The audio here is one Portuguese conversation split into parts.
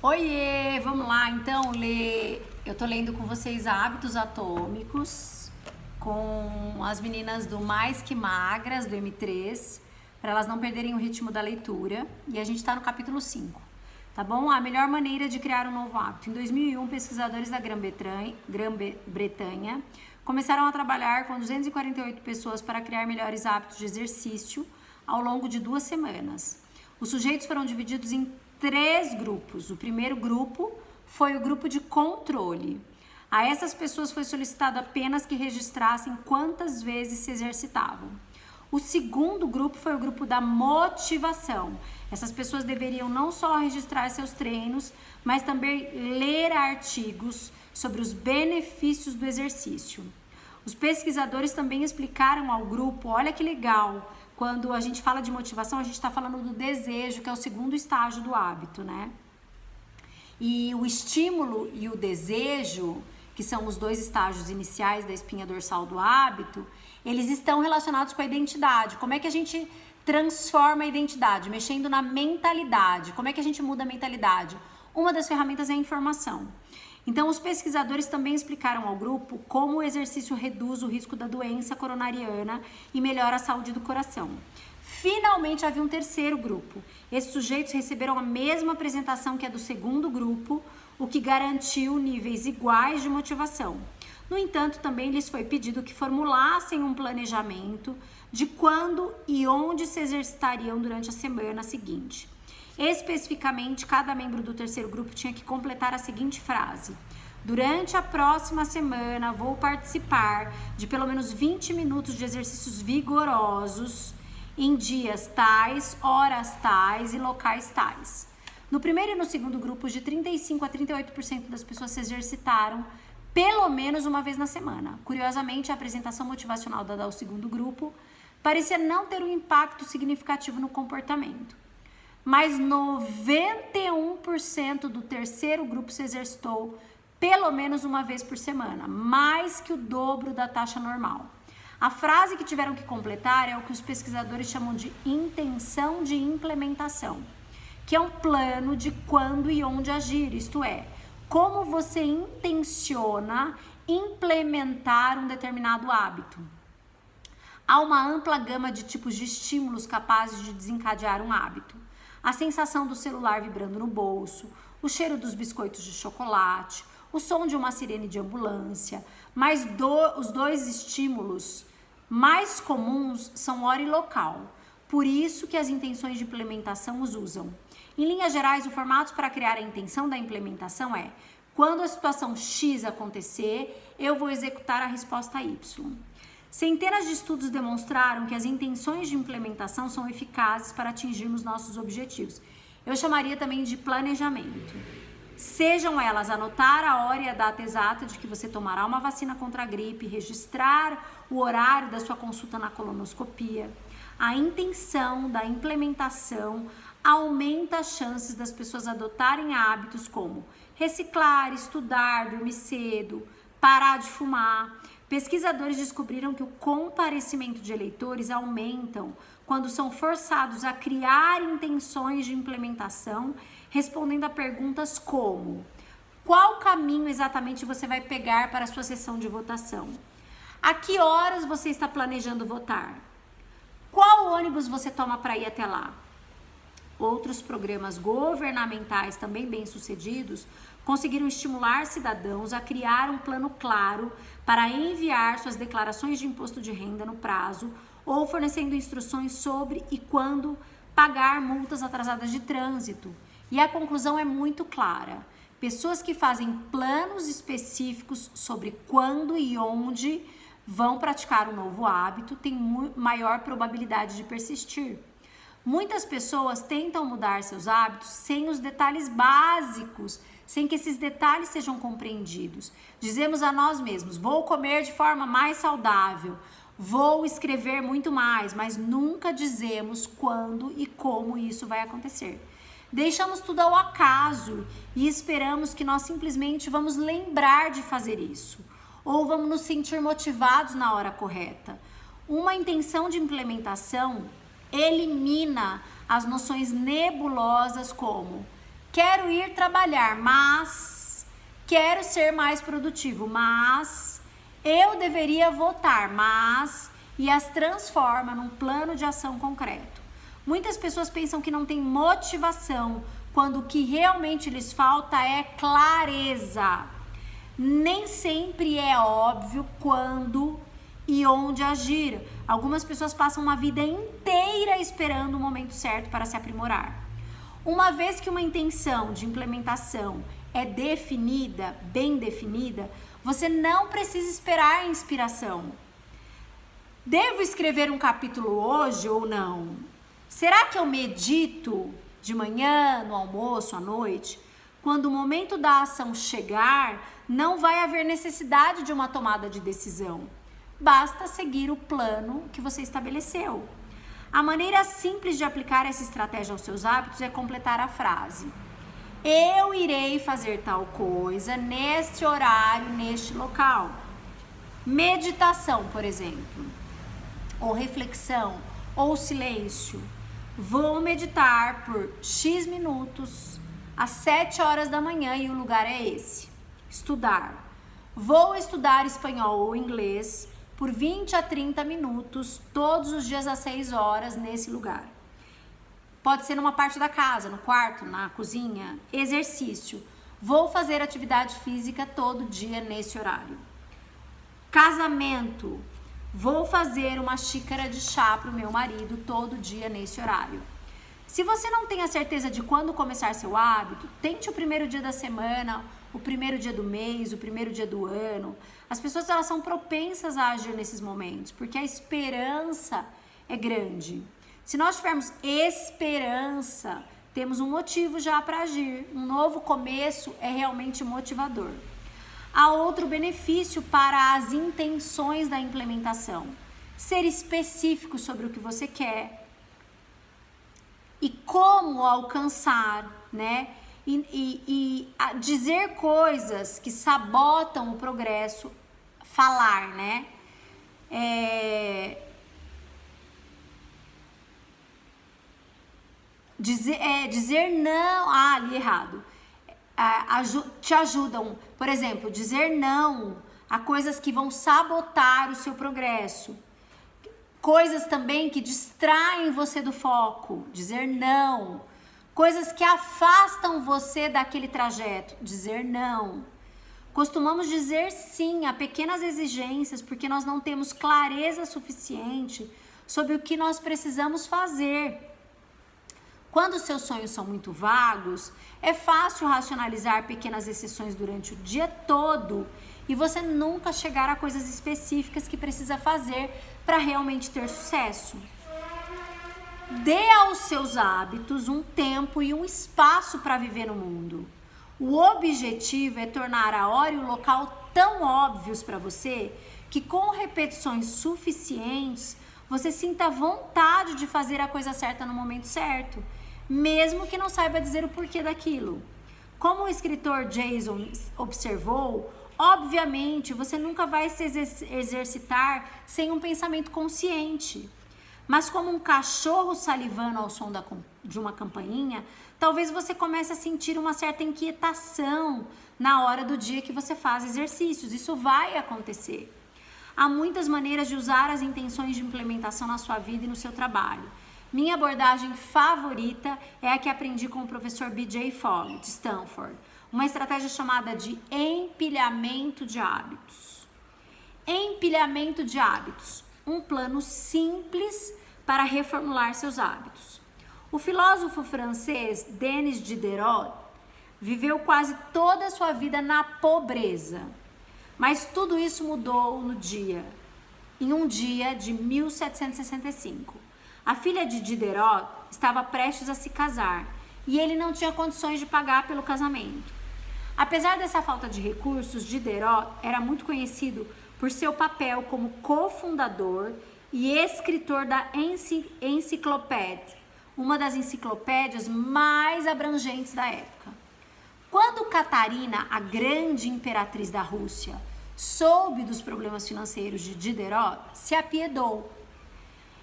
Oiê, vamos lá então ler. Eu tô lendo com vocês Hábitos Atômicos com as meninas do Mais Que Magras, do M3, para elas não perderem o ritmo da leitura. E a gente tá no capítulo 5, tá bom? A melhor maneira de criar um novo hábito. Em 2001, pesquisadores da Grã-Bretanha começaram a trabalhar com 248 pessoas para criar melhores hábitos de exercício ao longo de 2 semanas. Os sujeitos foram divididos em 3 grupos. O primeiro grupo foi o grupo de controle. A essas pessoas foi solicitado apenas que registrassem quantas vezes se exercitavam. O segundo grupo foi o grupo da motivação. Essas pessoas deveriam não só registrar seus treinos, mas também ler artigos sobre os benefícios do exercício. Os pesquisadores também explicaram ao grupo, olha que legal, quando a gente fala de motivação, a gente está falando do desejo, que é o segundo estágio do hábito, né? E o estímulo e o desejo, que são os 2 estágios iniciais da espinha dorsal do hábito, eles estão relacionados com a identidade. Como é que a gente transforma a identidade? Mexendo na mentalidade. Como é que a gente muda a mentalidade? Uma das ferramentas é a informação. Então, os pesquisadores também explicaram ao grupo como o exercício reduz o risco da doença coronariana e melhora a saúde do coração. Finalmente, havia um terceiro grupo. Esses sujeitos receberam a mesma apresentação que a do segundo grupo, o que garantiu níveis iguais de motivação. No entanto, também lhes foi pedido que formulassem um planejamento de quando e onde se exercitariam durante a semana seguinte. Especificamente, cada membro do terceiro grupo tinha que completar a seguinte frase: durante a próxima semana vou participar de pelo menos 20 minutos de exercícios vigorosos em dias tais, horas tais e locais tais. No primeiro e no segundo grupo, de 35% a 38% das pessoas se exercitaram pelo menos uma vez na semana. Curiosamente, a apresentação motivacional dada ao segundo grupo parecia não ter um impacto significativo no comportamento. Mas 91% do terceiro grupo se exercitou pelo menos uma vez por semana, mais que o dobro da taxa normal. A frase que tiveram que completar é o que os pesquisadores chamam de intenção de implementação, que é um plano de quando e onde agir, isto é, como você intenciona implementar um determinado hábito. Há uma ampla gama de tipos de estímulos capazes de desencadear um hábito. A sensação do celular vibrando no bolso, o cheiro dos biscoitos de chocolate, o som de uma sirene de ambulância, mas os 2 estímulos mais comuns são hora e local. Por isso que as intenções de implementação os usam. Em linhas gerais, o formato para criar a intenção da implementação é: quando a situação X acontecer, eu vou executar a resposta Y. Centenas de estudos demonstraram que as intenções de implementação são eficazes para atingirmos nossos objetivos. Eu chamaria também de planejamento. Sejam elas anotar a hora e a data exata de que você tomará uma vacina contra a gripe, registrar o horário da sua consulta na colonoscopia. A intenção da implementação aumenta as chances das pessoas adotarem hábitos como reciclar, estudar, dormir cedo, parar de fumar. Pesquisadores descobriram que o comparecimento de eleitores aumentam quando são forçados a criar intenções de implementação, respondendo a perguntas como: qual caminho exatamente você vai pegar para a sua sessão de votação? A que horas você está planejando votar? Qual ônibus você toma para ir até lá? Outros programas governamentais também bem-sucedidos conseguiram estimular cidadãos a criar um plano claro para enviar suas declarações de imposto de renda no prazo ou fornecendo instruções sobre e quando pagar multas atrasadas de trânsito. E a conclusão é muito clara: pessoas que fazem planos específicos sobre quando e onde vão praticar um novo hábito têm maior probabilidade de persistir. Muitas pessoas tentam mudar seus hábitos sem os detalhes básicos, sem que esses detalhes sejam compreendidos. Dizemos a nós mesmos: vou comer de forma mais saudável, vou escrever muito mais, mas nunca dizemos quando e como isso vai acontecer. Deixamos tudo ao acaso e esperamos que nós simplesmente vamos lembrar de fazer isso, ou vamos nos sentir motivados na hora correta. Uma intenção de implementação elimina as noções nebulosas como quero ir trabalhar, mas quero ser mais produtivo, mas eu deveria votar, mas e as transforma num plano de ação concreto. Muitas pessoas pensam que não tem motivação, quando o que realmente lhes falta é clareza. Nem sempre é óbvio quando e onde agir. Algumas pessoas passam uma vida inteira esperando o momento certo para se aprimorar. Uma vez que uma intenção de implementação é definida, bem definida, você não precisa esperar a inspiração. Devo escrever um capítulo hoje ou não? Será que eu medito de manhã, no almoço, à noite? Quando o momento da ação chegar, não vai haver necessidade de uma tomada de decisão. Basta seguir o plano que você estabeleceu. A maneira simples de aplicar essa estratégia aos seus hábitos é completar a frase: eu irei fazer tal coisa neste horário, neste local. Meditação, por exemplo, ou reflexão, ou silêncio. Vou meditar por X minutos, às 7 horas da manhã, e o lugar é esse. Estudar. Vou estudar espanhol ou inglês por 20 a 30 minutos, todos os dias às 6 horas, nesse lugar. Pode ser numa parte da casa, no quarto, na cozinha. Exercício. Vou fazer atividade física todo dia nesse horário. Casamento. Vou fazer uma xícara de chá para o meu marido todo dia nesse horário. Se você não tem a certeza de quando começar seu hábito, tente o primeiro dia da semana, o primeiro dia do mês, o primeiro dia do ano. As pessoas, elas são propensas a agir nesses momentos, porque a esperança é grande. Se nós tivermos esperança, temos um motivo já para agir. Um novo começo é realmente motivador. Há outro benefício para as intenções da implementação: ser específico sobre o que você quer e como alcançar, né? E dizer coisas que sabotam o progresso, falar, né? Dizer não, li errado. Te ajudam, por exemplo, dizer não a coisas que vão sabotar o seu progresso. Coisas também que distraem você do foco, dizer não. Coisas que afastam você daquele trajeto, dizer não. Costumamos dizer sim a pequenas exigências porque nós não temos clareza suficiente sobre o que nós precisamos fazer. Quando seus sonhos são muito vagos, é fácil racionalizar pequenas exceções durante o dia todo e você nunca chegar a coisas específicas que precisa fazer para realmente ter sucesso. Dê aos seus hábitos um tempo e um espaço para viver no mundo. O objetivo é tornar a hora e o local tão óbvios para você que com repetições suficientes você sinta vontade de fazer a coisa certa no momento certo, mesmo que não saiba dizer o porquê daquilo. Como o escritor Jason observou, obviamente você nunca vai se exercitar sem um pensamento consciente. Mas como um cachorro salivando ao som de uma campainha, talvez você comece a sentir uma certa inquietação na hora do dia que você faz exercícios. Isso vai acontecer. Há muitas maneiras de usar as intenções de implementação na sua vida e no seu trabalho. Minha abordagem favorita é a que aprendi com o professor B.J. Fogg, de Stanford. Uma estratégia chamada de empilhamento de hábitos. Empilhamento de hábitos. Um plano simples para reformular seus hábitos. O filósofo francês Denis Diderot viveu quase toda a sua vida na pobreza, mas tudo isso mudou em um dia de 1765. A filha de Diderot estava prestes a se casar e ele não tinha condições de pagar pelo casamento. Apesar dessa falta de recursos, Diderot era muito conhecido por seu papel como cofundador e escritor da Enciclopédia, uma das enciclopédias mais abrangentes da época. Quando Catarina, a grande imperatriz da Rússia, soube dos problemas financeiros de Diderot, se apiedou.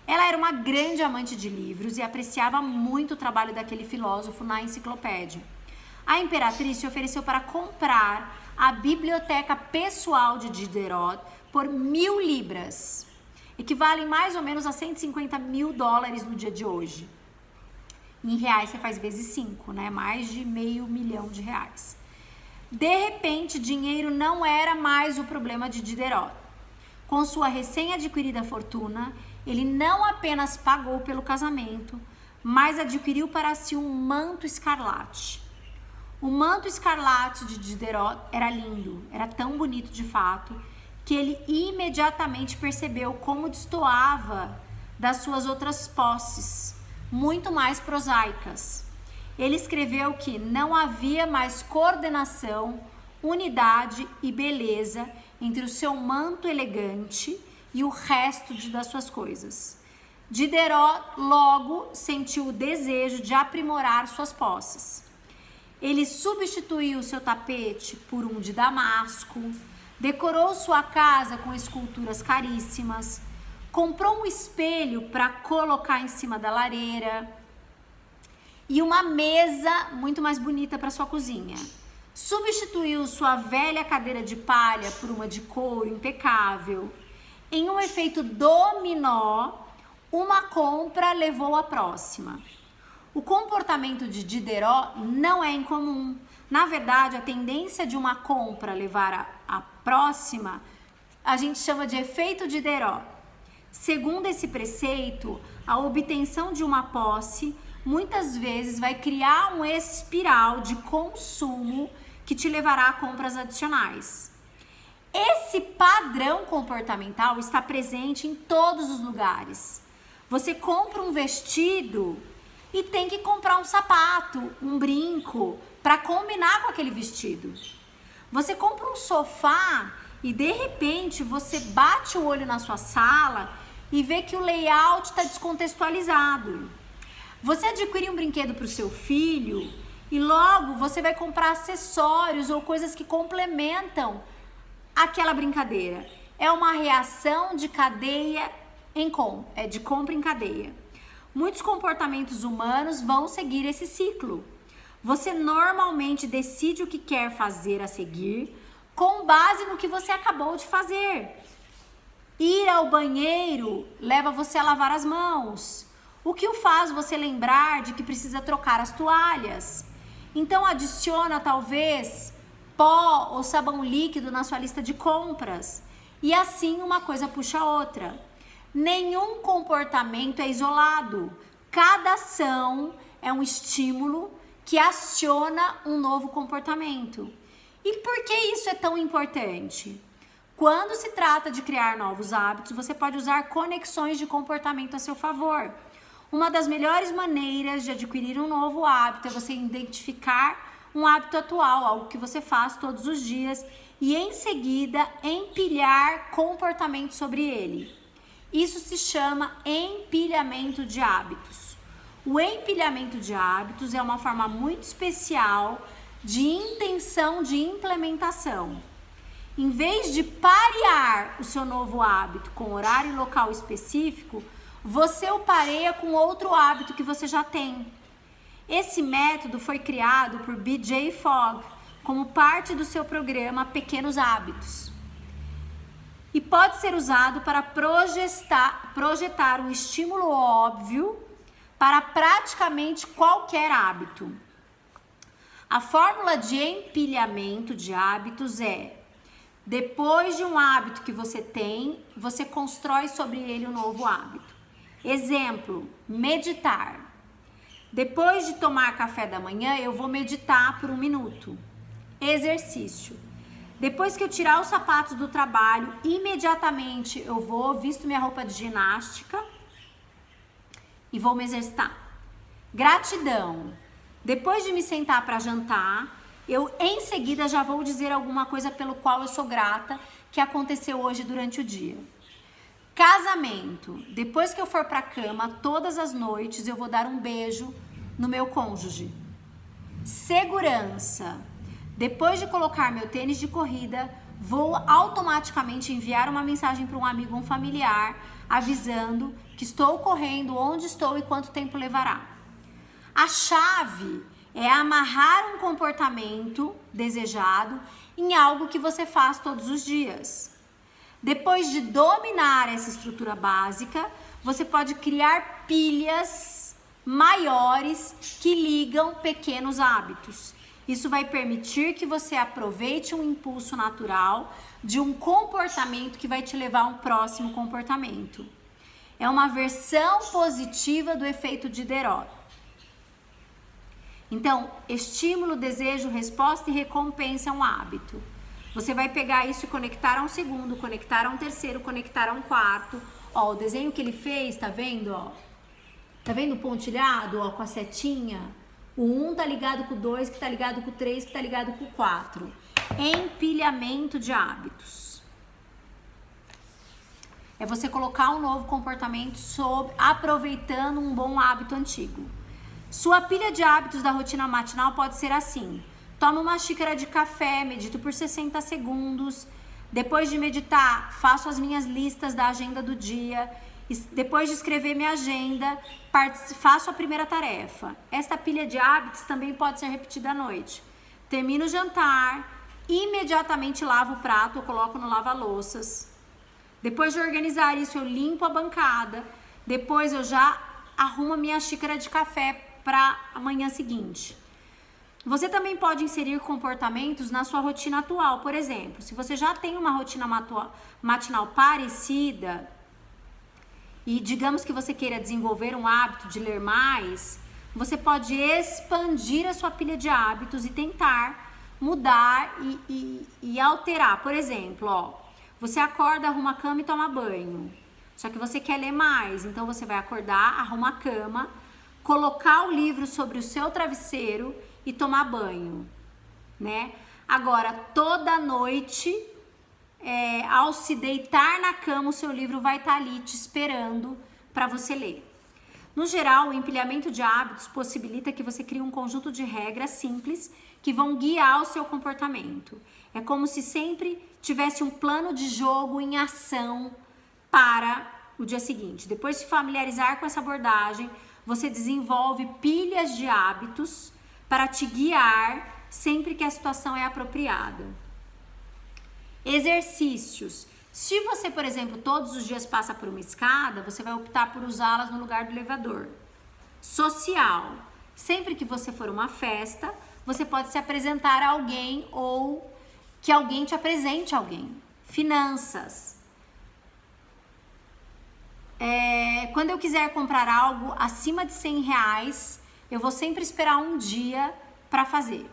Ela era uma grande amante de livros e apreciava muito o trabalho daquele filósofo na enciclopédia. A imperatriz se ofereceu para comprar a biblioteca pessoal de Diderot por 1.000 libras, equivalem mais ou menos a 150 mil dólares no dia de hoje. Em reais você faz vezes 5, né? Mais de R$500 mil. De repente, dinheiro não era mais o problema de Diderot. Com sua recém-adquirida fortuna, ele não apenas pagou pelo casamento, mas adquiriu para si um manto escarlate. O manto escarlate de Diderot era lindo, era tão bonito de fato, que ele imediatamente percebeu como destoava das suas outras posses, muito mais prosaicas. Ele escreveu que não havia mais coordenação, unidade e beleza entre o seu manto elegante e o resto das suas coisas. Diderot logo sentiu o desejo de aprimorar suas posses. Ele substituiu seu tapete por um de damasco, decorou sua casa com esculturas caríssimas, comprou um espelho para colocar em cima da lareira e uma mesa muito mais bonita para sua cozinha. Substituiu sua velha cadeira de palha por uma de couro impecável. Em um efeito dominó, uma compra levou a próxima. O comportamento de Diderot não é incomum. Na verdade, a tendência de uma compra levar a próxima, a gente chama de efeito Diderot. Segundo esse preceito, a obtenção de uma posse muitas vezes vai criar uma espiral de consumo que te levará a compras adicionais. Esse padrão comportamental está presente em todos os lugares. Você compra um vestido e tem que comprar um sapato, um brinco, para combinar com aquele vestido. Você compra um sofá e de repente você bate o olho na sua sala e vê que o layout está descontextualizado. Você adquire um brinquedo para o seu filho e logo você vai comprar acessórios ou coisas que complementam aquela brincadeira. É uma reação de cadeia de compra em cadeia. Muitos comportamentos humanos vão seguir esse ciclo. Você normalmente decide o que quer fazer a seguir com base no que você acabou de fazer. Ir ao banheiro leva você a lavar as mãos, o que o faz você lembrar de que precisa trocar as toalhas. Então adiciona talvez pó ou sabão líquido na sua lista de compras. E assim uma coisa puxa a outra. Nenhum comportamento é isolado. Cada ação é um estímulo que aciona um novo comportamento. E por que isso é tão importante? Quando se trata de criar novos hábitos, você pode usar conexões de comportamento a seu favor. Uma das melhores maneiras de adquirir um novo hábito é você identificar um hábito atual, algo que você faz todos os dias, e em seguida empilhar comportamento sobre ele. Isso se chama empilhamento de hábitos. O empilhamento de hábitos é uma forma muito especial de intenção de implementação. Em vez de parear o seu novo hábito com horário e local específico, você o pareia com outro hábito que você já tem. Esse método foi criado por B.J. Fogg como parte do seu programa Pequenos Hábitos e pode ser usado para projetar um estímulo óbvio para praticamente qualquer hábito. A fórmula de empilhamento de hábitos é: depois de um hábito que você tem, você constrói sobre ele um novo hábito. Exemplo, meditar. Depois de tomar café da manhã, eu vou meditar por 1 minuto. Exercício. Depois que eu tirar os sapatos do trabalho, imediatamente eu visto minha roupa de ginástica e vou me exercitar. Gratidão. Depois de me sentar para jantar, eu em seguida já vou dizer alguma coisa pelo qual eu sou grata que aconteceu hoje durante o dia. Casamento. Depois que eu for para a cama, todas as noites eu vou dar um beijo no meu cônjuge. Segurança. Depois de colocar meu tênis de corrida, vou automaticamente enviar uma mensagem para um amigo ou um familiar, avisando que estou correndo, onde estou e quanto tempo levará. A chave É amarrar um comportamento desejado em algo que você faz todos os dias. Depois de dominar essa estrutura básica, você pode criar pilhas maiores que ligam pequenos hábitos. Isso vai permitir que você aproveite um impulso natural de um comportamento que vai te levar a um próximo comportamento. É uma versão positiva do efeito Diderot. Então, estímulo, desejo, resposta e recompensa é um hábito. Você vai pegar isso e conectar a um segundo, conectar a um terceiro, conectar a um quarto. Ó, o desenho que ele fez, tá vendo, ó? Tá vendo o pontilhado, ó, com a setinha? O 1 tá ligado com o 2, que tá ligado com o 3, que tá ligado com o 4. Empilhamento de hábitos. É você colocar um novo comportamento aproveitando um bom hábito antigo. Sua pilha de hábitos da rotina matinal pode ser assim. Tomo uma xícara de café, medito por 60 segundos. Depois de meditar, faço as minhas listas da agenda do dia. Depois de escrever minha agenda, faço a primeira tarefa. Esta pilha de hábitos também pode ser repetida à noite. Termino o jantar, imediatamente lavo o prato ou coloco no lava-louças. Depois de organizar isso, eu limpo a bancada. Depois eu já arrumo a minha xícara de café para a manhã seguinte. Você também pode inserir comportamentos na sua rotina atual. Por exemplo, se você já tem uma rotina matinal parecida e digamos que você queira desenvolver um hábito de ler mais, você pode expandir a sua pilha de hábitos e tentar mudar e alterar. Por exemplo, ó, você acorda, arruma a cama e toma banho. Só que você quer ler mais, então você vai acordar, arruma a cama, colocar o livro sobre o seu travesseiro e tomar banho, né? Agora, toda noite, ao se deitar na cama, o seu livro vai estar ali te esperando para você ler. No geral, o empilhamento de hábitos possibilita que você crie um conjunto de regras simples que vão guiar o seu comportamento. É como se sempre tivesse um plano de jogo em ação para o dia seguinte. Depois de se familiarizar com essa abordagem, você desenvolve pilhas de hábitos para te guiar sempre que a situação é apropriada. Exercícios. Se você, por exemplo, todos os dias passa por uma escada, você vai optar por usá-las no lugar do elevador. Social. Sempre que você for a uma festa, você pode se apresentar a alguém ou que alguém te apresente a alguém. Finanças. Quando eu quiser comprar algo acima de R$100, eu vou sempre esperar um dia para fazer.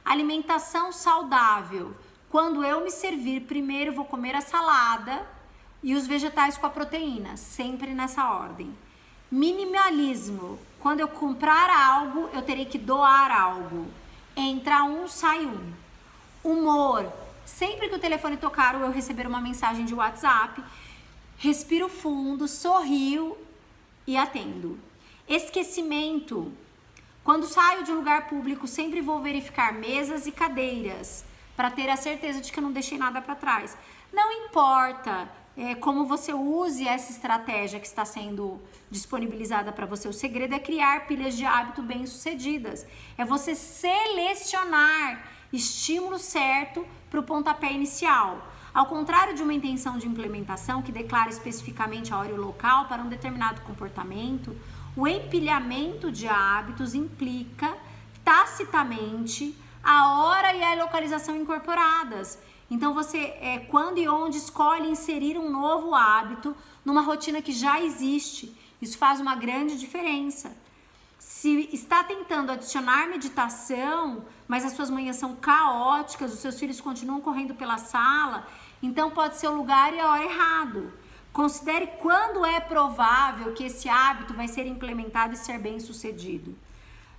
Alimentação saudável. Quando eu me servir, primeiro eu vou comer a salada e os vegetais com a proteína, sempre nessa ordem. Minimalismo. Quando eu comprar algo, eu terei que doar algo. Entra um, sai um. Humor. Sempre que o telefone tocar ou eu receber uma mensagem de WhatsApp, respiro fundo, sorrio e atendo. Esquecimento. Quando saio de um lugar público, sempre vou verificar mesas e cadeiras para ter a certeza de que eu não deixei nada para trás. Não importa como você use essa estratégia que está sendo disponibilizada para você. O segredo é criar pilhas de hábito bem-sucedidas. É você selecionar estímulo certo para o pontapé inicial. Ao contrário de uma intenção de implementação que declara especificamente a hora e o local para um determinado comportamento, o empilhamento de hábitos implica tacitamente a hora e a localização incorporadas. Então você, quando e onde escolhe inserir um novo hábito numa rotina que já existe, isso faz uma grande diferença. Se está tentando adicionar meditação, mas as suas manhãs são caóticas, os seus filhos continuam correndo pela sala, então pode ser o lugar e a hora errado. Considere quando é provável que esse hábito vai ser implementado e ser bem sucedido.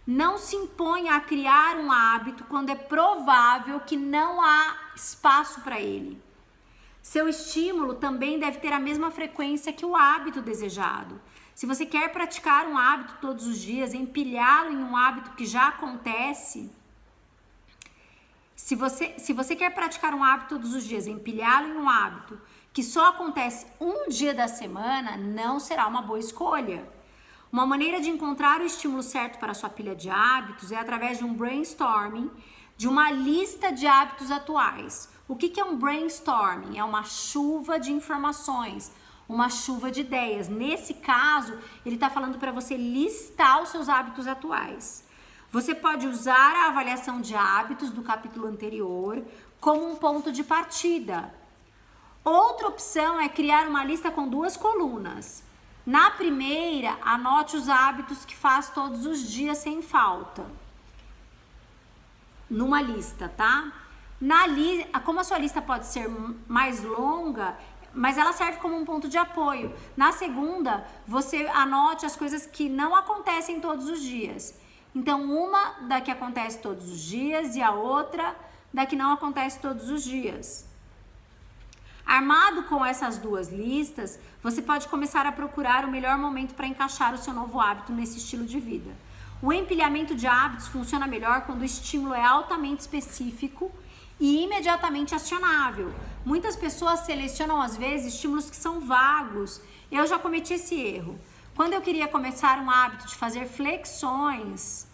Não se imponha a criar um hábito quando é provável que não há espaço para ele. Seu estímulo também deve ter a mesma frequência que o hábito desejado. Se você quer praticar um hábito todos os dias, empilhá-lo em um hábito que já acontece, se você quer praticar um hábito todos os dias, empilhá-lo em um hábito que só acontece um dia da semana, não será uma boa escolha. Uma maneira de encontrar o estímulo certo para a sua pilha de hábitos é através de um brainstorming, de uma lista de hábitos atuais. O que é um brainstorming? É uma chuva de informações, uma chuva de ideias. Nesse caso, ele está falando para você listar os seus hábitos atuais. Você pode usar a avaliação de hábitos do capítulo anterior como um ponto de partida. Outra opção é criar uma lista com 2 colunas. Na primeira, anote os hábitos que faz todos os dias sem falta. Numa lista, tá? Como a sua lista pode ser mais longa, mas ela serve como um ponto de apoio. Na segunda, você anote as coisas que não acontecem todos os dias. Então, uma da que acontece todos os dias e a outra da que não acontece todos os dias. Armado com essas 2 listas, você pode começar a procurar o melhor momento para encaixar o seu novo hábito nesse estilo de vida. O empilhamento de hábitos funciona melhor quando o estímulo é altamente específico e imediatamente acionável. Muitas pessoas selecionam, às vezes, estímulos que são vagos. Eu já cometi esse erro. Quando eu queria começar um hábito de fazer flexões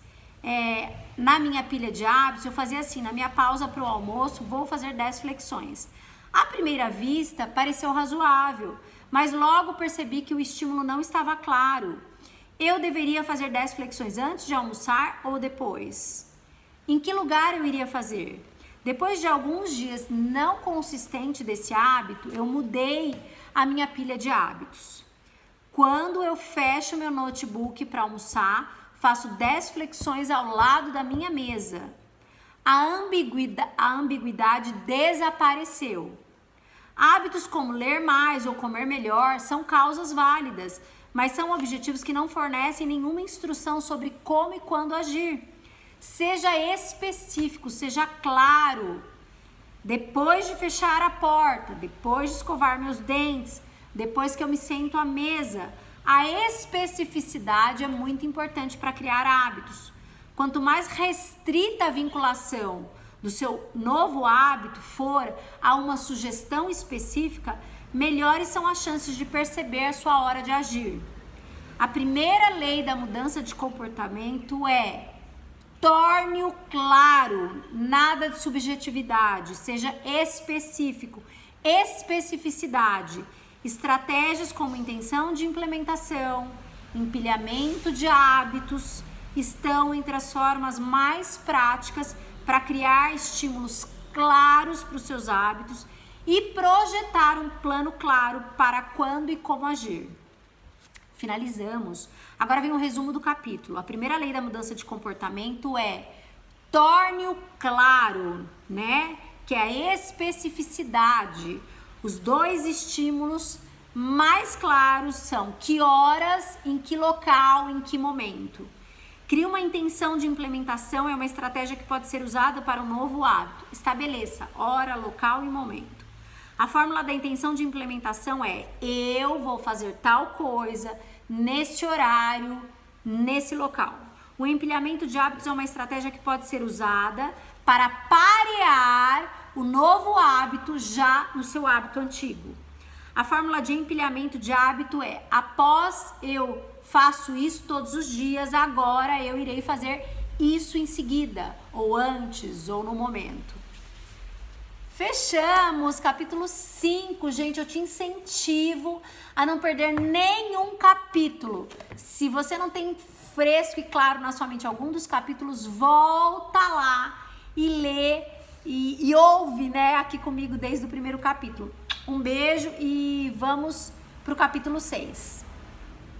na minha pilha de hábitos, eu fazia assim, na minha pausa para o almoço, vou fazer 10 flexões. À primeira vista, pareceu razoável, mas logo percebi que o estímulo não estava claro. Eu deveria fazer 10 flexões antes de almoçar ou depois? Em que lugar eu iria fazer? Depois de alguns dias não consistente desse hábito, eu mudei a minha pilha de hábitos. Quando eu fecho meu notebook para almoçar, faço 10 flexões ao lado da minha mesa. A ambiguidade desapareceu. Hábitos como ler mais ou comer melhor são causas válidas, mas são objetivos que não fornecem nenhuma instrução sobre como e quando agir. Seja específico, seja claro. Depois de fechar a porta, depois de escovar meus dentes, depois que eu me sento à mesa, a especificidade é muito importante para criar hábitos. Quanto mais restrita a vinculação do seu novo hábito for a uma sugestão específica, melhores são as chances de perceber a sua hora de agir. A primeira lei da mudança de comportamento é: torne-o claro, nada de subjetividade, seja específico, especificidade. Estratégias como intenção de implementação, empilhamento de hábitos estão entre as formas mais práticas para criar estímulos claros para os seus hábitos e projetar um plano claro para quando e como agir. Finalizamos. Agora vem um resumo do capítulo. A primeira lei da mudança de comportamento é: torne-o claro, né? Que é a especificidade. Os 2 estímulos mais claros são que horas, em que local, em que momento. Crie uma intenção de implementação, é uma estratégia que pode ser usada para um novo hábito. Estabeleça hora, local e momento. A fórmula da intenção de implementação é: eu vou fazer tal coisa, nesse horário, nesse local. O empilhamento de hábitos é uma estratégia que pode ser usada para parear o novo hábito já no seu hábito antigo. A fórmula de empilhamento de hábito é: após eu faço isso todos os dias, agora eu irei fazer isso em seguida, ou antes, ou no momento. Fechamos capítulo 5, gente. Eu te incentivo a não perder nenhum capítulo. Se você não tem fresco e claro na sua mente algum dos capítulos, volta lá e lê e ouve, né, aqui comigo desde o primeiro capítulo. Um beijo e vamos pro capítulo 6.